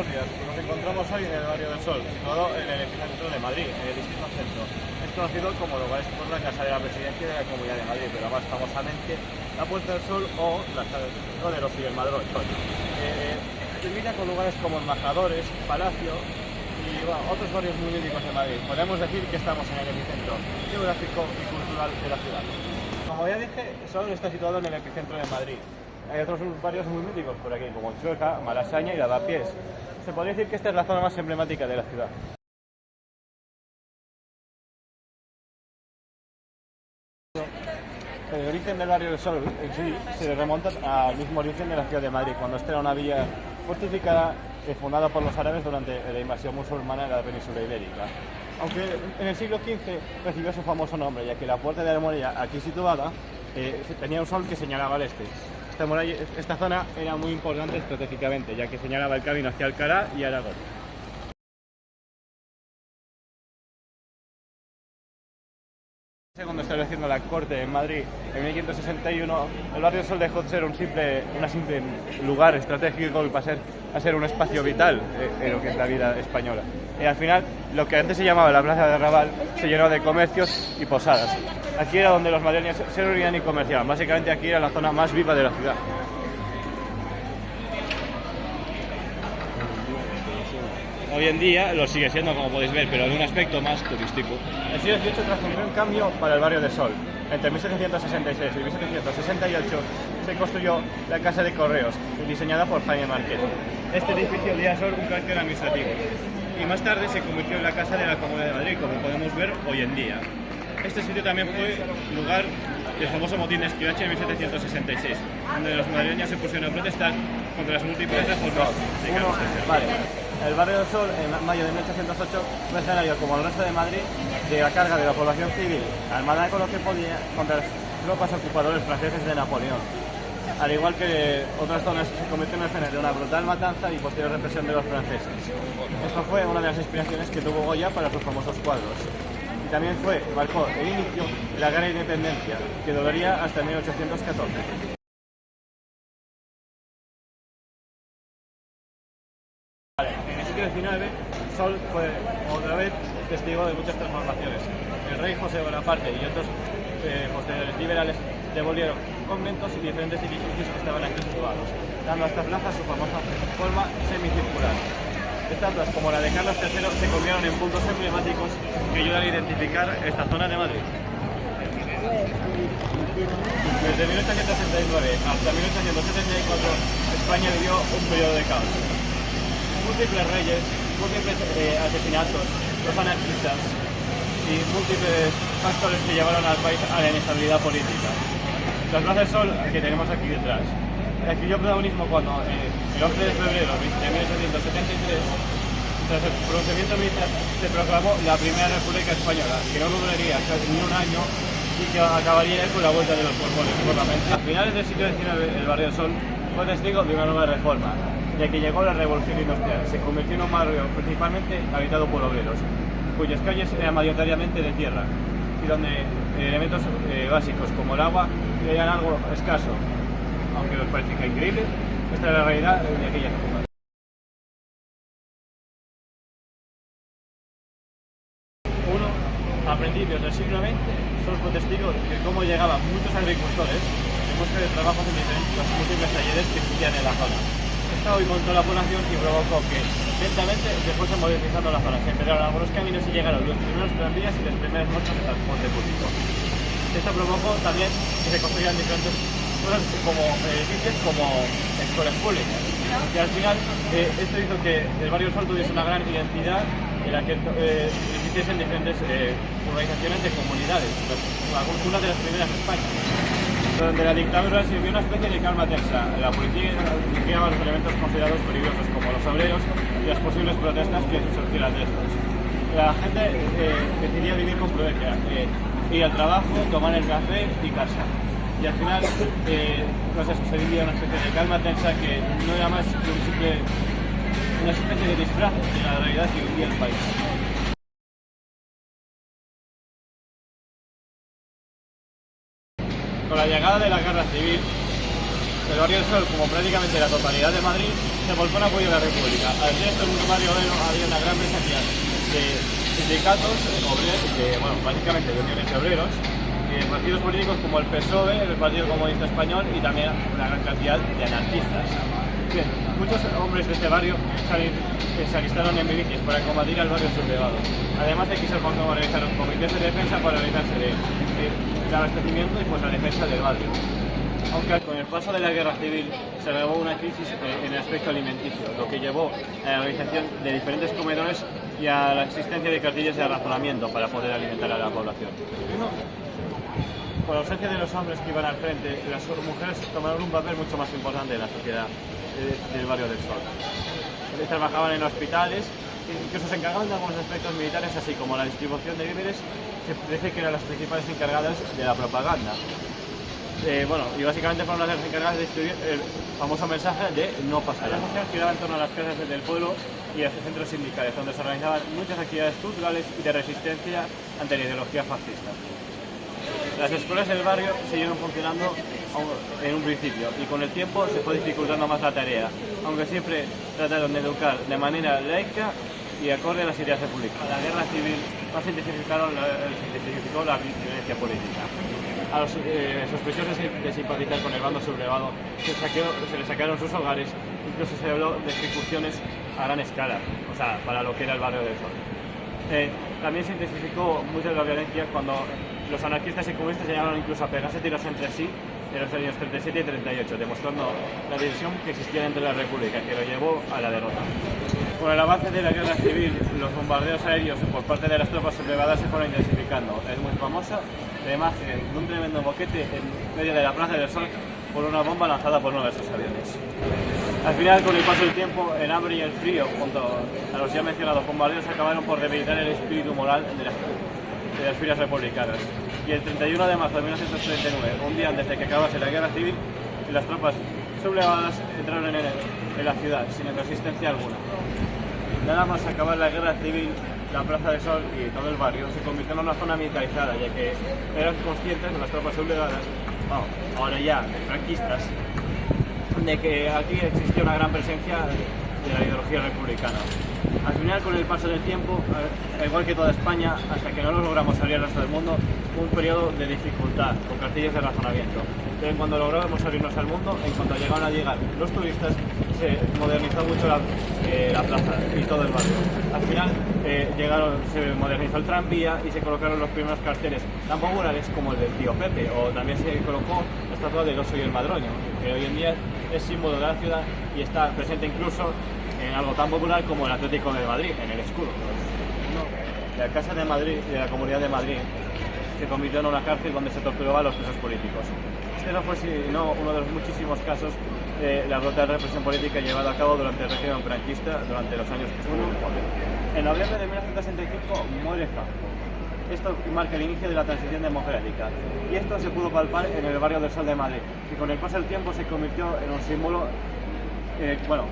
buenos días. Nos encontramos hoy en el barrio del Sol, situado en el epicentro de Madrid, en el distrito centro. Es conocido como lugar por la Casa de la Presidencia de la Comunidad de Madrid, pero más famosamente la Puerta del Sol o la Sala de los y el Madrón. Termina con lugares como embajadores, Palacio y otros barrios muy míticos de Madrid. Podemos decir que estamos en el epicentro geográfico y cultural de la ciudad. Como ya dije, Sol está situado en el epicentro de Madrid. Hay otros barrios muy míticos por aquí, como Chueca, Malasaña y Lavapiés. Se podría decir que esta es la zona más emblemática de la ciudad. El origen del barrio del Sol en sí se remonta al mismo origen de la ciudad de Madrid, cuando esta era una villa fortificada fundada por los árabes durante la invasión musulmana de la península ibérica. Aunque en el siglo XV recibió su famoso nombre, ya que la puerta de la muralla aquí situada tenía un sol que señalaba al este. Esta zona era muy importante estratégicamente, ya que señalaba el camino hacia Alcalá y Aragón. Cuando estableciendo la corte en Madrid en 1561, el barrio del Sol dejó de ser un simple lugar estratégico y pasó a ser un espacio vital en lo que es la vida española. Y al final, lo que antes se llamaba la Plaza de Raval se llenó de comercios y posadas. Aquí era donde los madrileños se reunían y comerciaban. Básicamente aquí era la zona más viva de la ciudad. Hoy en día lo sigue siendo, como podéis ver, pero en un aspecto más turístico. El siglo XVIII transcurrió un cambio para el barrio de Sol. Entre 1766 y 1768 se construyó la Casa de Correos, diseñada por Jaime Marquet. Este edificio dio a Sol un carácter administrativo y más tarde se convirtió en la Casa de la Comunidad de Madrid, como podemos ver hoy en día. Este sitio también fue lugar del famoso motín de Esquilache en 1766, donde los madrileños se pusieron a protestar contra las múltiples reformas de Carlos III. El barrio del Sol, en mayo de 1808, fue escenario, como el resto de Madrid, de la carga de la población civil, armada con lo que podía, contra las tropas ocupadores franceses de Napoleón. Al igual que otras zonas, se convirtió en el escenario de una brutal matanza y posterior represión de los franceses. Esto fue una de las inspiraciones que tuvo Goya para sus famosos cuadros. Y también marcó el inicio de la Guerra de Independencia, que duraría hasta 1814. En el siglo XIX, Sol fue otra vez testigo de muchas transformaciones. El rey José Bonaparte y otros posteriores liberales devolvieron conventos y diferentes edificios que estaban aquí situados, dando a esta plaza su famosa forma semicircular. Estatuas como la de Carlos III se convirtieron en puntos emblemáticos que ayudan a identificar esta zona de Madrid. Desde 1869 hasta 1874, España vivió un periodo de caos. Múltiples reyes, múltiples asesinatos, los anarquistas y múltiples factores que llevaron al país a la inestabilidad política. La Plaza del Sol que tenemos aquí detrás adquirió protagonismo cuando el 11 de febrero de 1773, tras el pronunciamiento militar, se proclamó la Primera República Española, que no duraría casi ni un año y que acabaría con la vuelta de los Borbones. A finales del siglo XIX, el barrio del Sol fue testigo de una nueva reforma, ya que llegó la revolución industrial. Se convirtió en un barrio principalmente habitado por obreros, cuyas calles eran mayoritariamente de tierra y donde elementos básicos como el agua eran algo escaso. Aunque os parezca increíble, esta era la realidad de aquella época. A principios del siglo XX, Sol fue testigo de cómo llegaban muchos agricultores en busca de trabajos en diferentes múltiples talleres que existían en la zona. Esto aumentó la población y provocó que lentamente se fuese modernizando la zona. Se empezaron algunos caminos y llegaron los primeros tranvías y las primeras motos de transporte público. Esto provocó también que se construyeran diferentes cosas como edificios como escuelas públicas. Y al final esto hizo que el barrio del Sol tuviese una gran identidad en la que existiesen diferentes organizaciones de comunidades, una de las primeras en España. Durante la dictadura sirvió una especie de calma tensa. La policía identificaba los elementos considerados peligrosos, como los obreros y las posibles protestas que surgieran de estos. La gente decidía vivir con prudencia, ir al trabajo, tomar el café y casa. Y al final, pues eso, se vivía una especie de calma tensa que no era más que una especie de disfraz de la realidad que vivía el país. Con la llegada de la guerra civil, el barrio del Sol, como prácticamente la totalidad de Madrid, se volcó en apoyo de la República. Al ser esto en un barrio obrero había una gran presencia de sindicatos, básicamente de uniones de obreros, partidos políticos como el PSOE, el Partido Comunista Español y también una gran cantidad de anarquistas. Bien, muchos hombres de este barrio se alistaron en milicias para combatir al barrio sublevado. Además de que se organizaron comités de defensa para realizarse de abastecimiento y pues la defensa del barrio. Aunque con el paso de la guerra civil se agravó una crisis en el aspecto alimenticio, lo que llevó a la organización de diferentes comedores y a la existencia de cartillas de razonamiento para poder alimentar a la población. Por la ausencia de los hombres que iban al frente, las mujeres tomaron un papel mucho más importante en la sociedad del barrio del Sol. Trabajaban en hospitales, incluso se encargaban de algunos aspectos militares, así como la distribución de víveres, que parece que eran las principales encargadas de la propaganda. Y básicamente fueron las encargadas de distribuir el famoso mensaje de no pasar. La sociedad giraba en torno a las casas del pueblo y a los centros sindicales, donde se organizaban muchas actividades culturales y de resistencia ante la ideología fascista. Las escuelas del barrio siguieron funcionando en un principio y con el tiempo se fue dificultando más la tarea, aunque siempre trataron de educar de manera laica y acorde a las ideas republicanas. La guerra civil más intensificó la violencia política. A los sospechosos de simpatizar con el bando sublevado se les sacaron sus hogares, incluso se habló de ejecuciones a gran escala, para lo que era el barrio del Sol. También se intensificó mucho la violencia cuando los anarquistas y comunistas llegaron incluso a pegarse tiros entre sí en los años 37 y 38, demostrando la división que existía entre la República, que lo llevó a la derrota. Con el avance de la guerra civil, los bombardeos aéreos por parte de las tropas sublevadas se fueron intensificando. Es muy famosa la imagen de un tremendo boquete en medio de la Plaza del Sol por una bomba lanzada por uno de esos aviones. Al final, con el paso del tiempo, el hambre y el frío, junto a los ya mencionados bombardeos, acabaron por debilitar el espíritu moral de las filas republicanas. Y el 31 de marzo de 1939, un día antes de que acabase la guerra civil, las tropas sublevadas entraron en la ciudad sin resistencia alguna. Nada más acabar la guerra civil, la Plaza del Sol y todo el barrio se convirtió en una zona militarizada, ya que eran conscientes las tropas sublevadas, ahora ya franquistas, de que aquí existía una gran presencia de la ideología republicana. Al final, con el paso del tiempo, igual que toda España, hasta que no lo logramos salir al resto del mundo, un periodo de dificultad, con cartillas de razonamiento. Pero cuando logramos abrirnos al mundo, en cuanto llegaron a llegar los turistas, se modernizó mucho la plaza y todo el barrio. Al final se modernizó el tranvía y se colocaron los primeros carteles tan populares como el del tío Pepe, o también se colocó la estatua del oso y el madroño, que hoy en día es símbolo de la ciudad y está presente incluso en algo tan popular como el Atlético de Madrid, en el escudo. La Casa de Madrid, de la Comunidad de Madrid, se convirtió en una cárcel donde se torturaba a los presos políticos. Este no fue sino uno de los muchísimos casos de la brutal represión política llevada a cabo durante el régimen franquista durante los años que estuvo en el poder. En noviembre de 1965 muere Franco. Esto marca el inicio de la transición democrática y esto se pudo palpar en el barrio del Sol de Madrid, que con el paso del tiempo se convirtió en un símbolo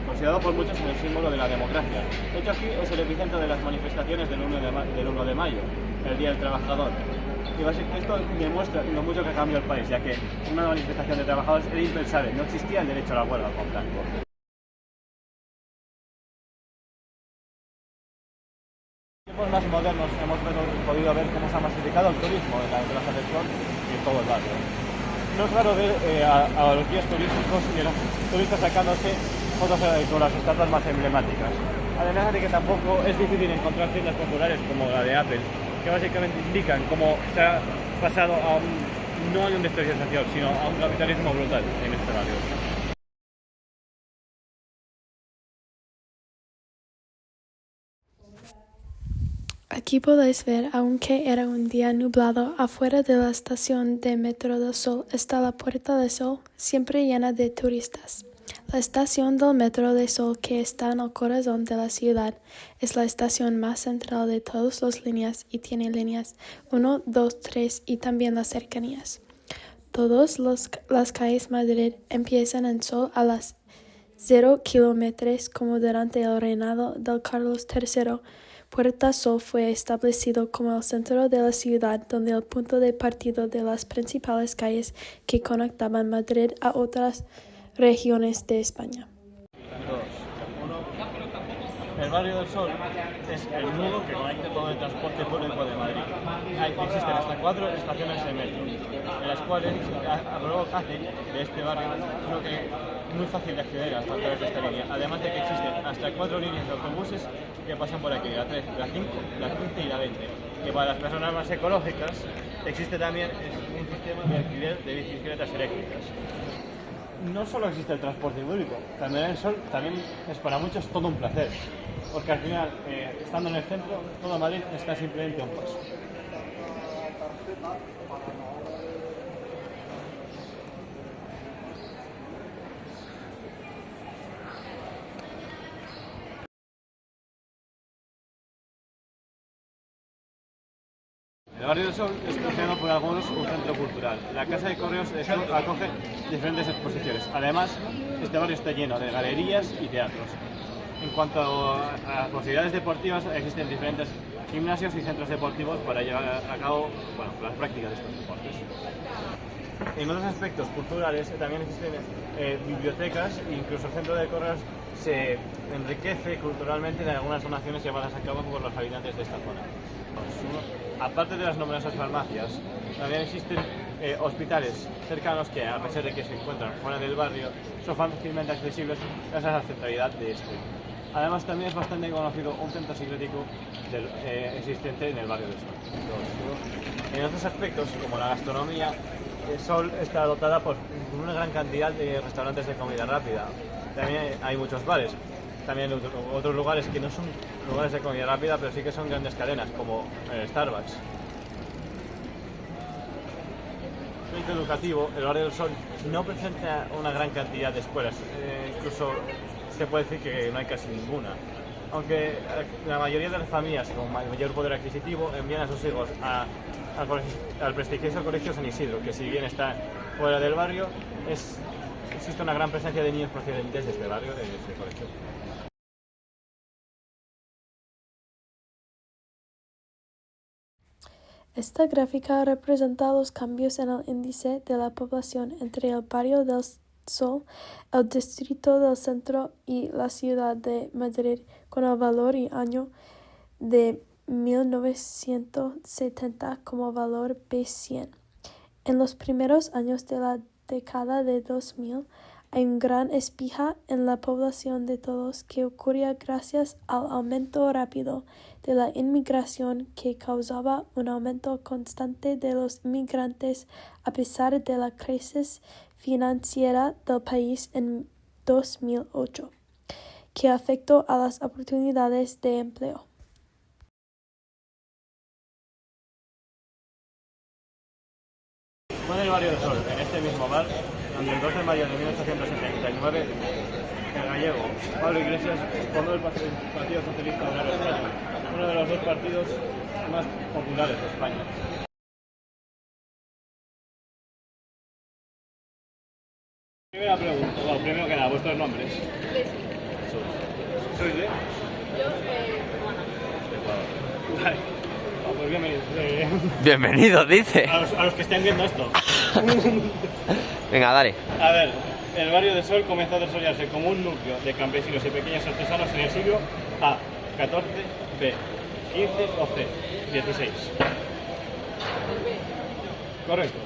considerado por muchos en el símbolo de la democracia. De hecho, aquí es el epicentro de las manifestaciones del 1 de mayo, el Día del Trabajador. Y esto demuestra lo mucho que cambió el país, ya que una manifestación de trabajadores era impensable, no existía el derecho a la huelga con Franco. En tiempos más modernos hemos podido ver cómo se ha masificado el turismo en la Plaza del Sol y en todo el barrio. No es raro ver a los guías turísticos y a los turistas sacándose fotos con las estatuas más emblemáticas. Además de que tampoco es difícil encontrar tiendas populares como la de Apple, que básicamente indican cómo se ha pasado no a una industrialización, sino a un capitalismo brutal en este barrio. Aquí podéis ver, aunque era un día nublado, afuera de la estación de Metro del Sol está la Puerta del Sol, siempre llena de turistas. La estación del Metro del Sol, que está en el corazón de la ciudad, es la estación más central de todas las líneas y tiene líneas 1, 2, 3 y también las cercanías. Todas las calles Madrid empiezan en Sol a las 0 kilómetros como durante el reinado del Carlos III. Puerta Sol fue establecido como el centro de la ciudad, donde el punto de partida de las principales calles que conectaban Madrid a otras regiones de España. 2, 1. El Barrio del Sol es el nudo que conecta todo el transporte público de Madrid. Existen hasta 4 estaciones de metro, en las cuales hace de este barrio uno que muy fácil de acceder a través de esta línea. Además de que existen hasta 4 líneas de autobuses que pasan por aquí, la 3, la 5, la 15 y la 20. Que para las personas más ecológicas existe también un sistema de alquiler de bicicletas eléctricas. No solo existe el transporte público, también el sol también es para muchos todo un placer, porque al final, estando en el centro, todo Madrid está simplemente a un paso. El Barrio del Sol es considerado por algunos un centro cultural. La Casa de Correos acoge diferentes exposiciones. Además, este barrio está lleno de galerías y teatros. En cuanto a posibilidades deportivas, existen diferentes gimnasios y centros deportivos para llevar a cabo las prácticas de estos deportes. En otros aspectos culturales también existen bibliotecas e incluso el centro de Correos se enriquece culturalmente de algunas donaciones llevadas a cabo por los habitantes de esta zona. Aparte de las numerosas farmacias, también existen hospitales cercanos que, a pesar de que se encuentran fuera del barrio, son fácilmente accesibles gracias a la centralidad de este. Además, también es bastante conocido un centro psiquiátrico existente en el Barrio del Sol. En otros aspectos, como la gastronomía, el Sol está dotada por una gran cantidad de restaurantes de comida rápida. También hay muchos bares. También otros lugares que no son lugares de comida rápida, pero sí que son grandes cadenas, como Starbucks. En el ámbito educativo, el Barrio del Sol no presenta una gran cantidad de escuelas, incluso se puede decir que no hay casi ninguna. Aunque la mayoría de las familias con mayor poder adquisitivo envían a sus hijos al prestigioso Colegio San Isidro, que si bien está fuera del barrio, existe una gran presencia de niños procedentes de este barrio, de este colegio. Esta gráfica representa los cambios en el índice de la población entre el Barrio del Sol, el Distrito del Centro y la Ciudad de Madrid con el valor y año de 1970 como valor B100. En los primeros años de la década de 2000, hay una gran espija en la población de todos que ocurría gracias al aumento rápido de la inmigración que causaba un aumento constante de los inmigrantes a pesar de la crisis financiera del país en 2008, que afectó a las oportunidades de empleo. Fue en el Barrio del Sol, en este mismo bar, donde el 12 de mayo de 1879, el gallego Pablo Iglesias fundó el Partido Socialista Obrero Español, uno de los 2 partidos más populares de España. Primera pregunta, bueno, primero que nada, vuestros nombres. ¿Sois de? Yo, Vale. Pues bienvenidos. Bienvenido, dice. A los que estén viendo esto. Venga, dale. A ver, el Barrio del Sol comenzó a desarrollarse como un núcleo de campesinos y pequeños artesanos en el siglo A, 14, B, 15 o C, 16. Correcto.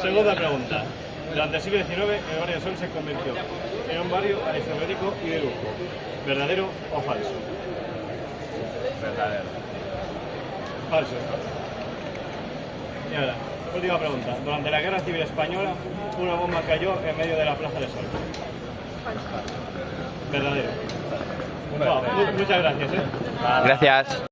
Segunda pregunta. Durante el siglo XIX, el Barrio del Sol se convirtió en un barrio aristocrático y de lujo. ¿Verdadero o falso? Verdadero. Falso. Y ahora, última pregunta. Durante la Guerra Civil Española, una bomba cayó en medio de la Plaza del Sol. Verdadero. Bueno, muchas gracias. Gracias.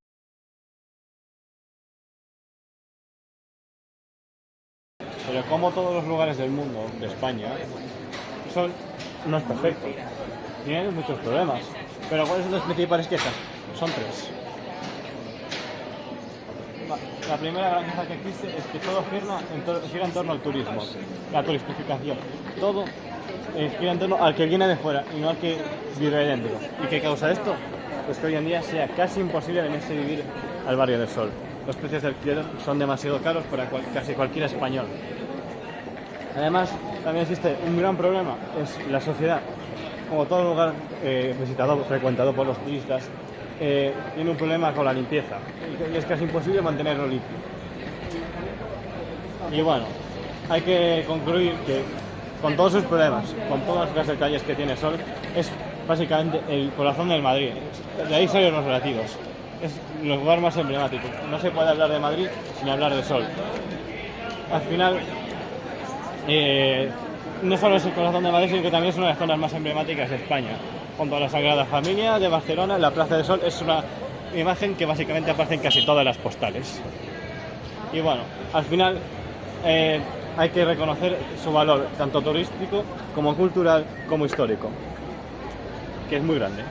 Pero como todos los lugares del mundo, de España, no es perfecto. Tienen muchos problemas. Pero ¿cuáles son las principales quejas? Son 3. La primera gran queja que existe es que todo gira en torno al turismo, la turistificación. Todo gira en torno al que viene de fuera y no al que vive dentro. ¿Y qué causa esto? Pues que hoy en día sea casi imposible venirse a vivir al Barrio del Sol. Los precios de alquiler son demasiado caros para casi cualquier español. Además, también existe un gran problema, es la sociedad. Como todo lugar visitado, frecuentado por los turistas, tiene un problema con la limpieza y es casi imposible mantenerlo limpio. Y bueno, hay que concluir que con todos sus problemas, con todas las detalles que tiene Sol, es básicamente el corazón del Madrid. De ahí salen los latidos. Es el lugar más emblemático. No se puede hablar de Madrid sin hablar de Sol. Al final, no solo es el corazón de Madrid, sino que también es una de las zonas más emblemáticas de España. Junto a la Sagrada Familia de Barcelona, la Plaza de Sol es una imagen que básicamente aparece en casi todas las postales. Y bueno, al final hay que reconocer su valor tanto turístico como cultural como histórico, que es muy grande.